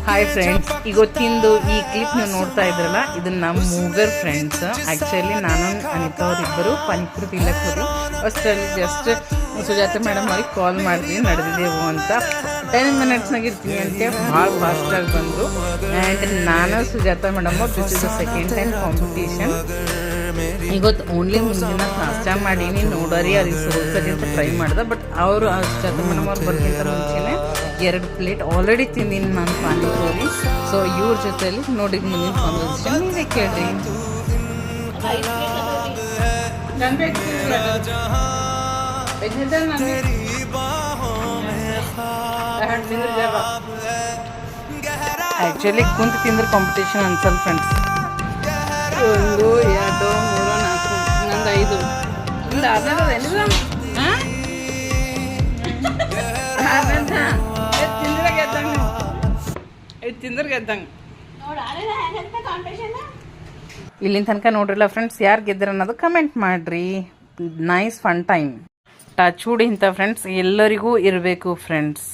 Hi friends, ಇವತ್ತಿಂದು ಈ clip ನೀವು ನೋಡ್ತಾ ಇದ್ರಲ್ಲ, ಇದು ನಮ್ಮ ಮೂಗರ್ ಫ್ರೆಂಡ್ಸ್. ಆ್ಯಕ್ಚುಲಿ ನಾನು ಅನಿತಾ ಅವರಿಬ್ಬರು ಪಾನಿಪುರಿ ತಿನ್ನಕ್ಕೆ ಹೋದ್ವಿ. ಅಷ್ಟರಲ್ಲಿ ಜಸ್ಟ್ ಸುಜಾತ ಮೇಡಮ್ ಅವ್ರಿಗೆ ಕಾಲ್ ಮಾಡಿದ್ವಿ, ನಡೆದಿದ್ದೆವು ಅಂತ. 10 ಮಿನಿಟ್ಸ್ನಾಗ ಇರ್ತೀನಿ ಅಂತ ಭಾಳ ಫಾಸ್ಟಾಗಿ ಬಂದರು. ಆ್ಯಂಡ್ ನಾನು Sujata madam this is the second time competition. ಇವತ್ತು ಓನ್ಲಿ ಮುಂದಿನ ನಾಷ್ಟ ಮಾಡೀನಿ, ನೋಡೋರಿ ಅದಕ್ಕೆ ಸೋಲ್ಸರಿ ಅಂತ ಟ್ರೈ ಮಾಡಿದೆ. ಬಟ್ ಅವರು ಸುಜಾತ ಮೇಡಮ್ ಅವ್ರು ಬರ್ಕಿಂತ ಮುಂಚೆನೇ 2 ಪ್ಲೇಟ್ ಆಲ್ರೆಡಿ ತಿಂದೀನಿ ನಾನು ಪಾನಿಪುರಿ. ಸೊ ಇವ್ರ ಜೊತೆಲಿ ನೋಡಿ ಮುಂದಿನ ಕಾನ್ವರ್ಸೇಷನ್ ನೀವೇ ಕೇಳ್ರಿ. ಆ್ಯಕ್ಚುಲಿ ಕುಂತು ತಿಂದ್ರೆ ಕಾಂಪಿಟೇಷನ್ ಅನ್ಸಲ್ ಫ್ರೆಂಡ್ಸ್. 1 2 3 4 ನಂದು 5 ಒಂದು ತಿಂದ್ರೆ ಗೆದ್ದಂಗೆ. ಇಲ್ಲಿನ ತನಕ ನೋಡ್ರಿಲ್ಲ ಫ್ರೆಂಡ್ಸ್, ಯಾರು ಗೆದ್ರ ಅನ್ನೋದು ಕಮೆಂಟ್ ಮಾಡ್ರಿ. Nice fun time. Touch wood ಇಂಥ ಫ್ರೆಂಡ್ಸ್ ಎಲ್ಲರಿಗೂ ಇರಬೇಕು ಫ್ರೆಂಡ್ಸ್.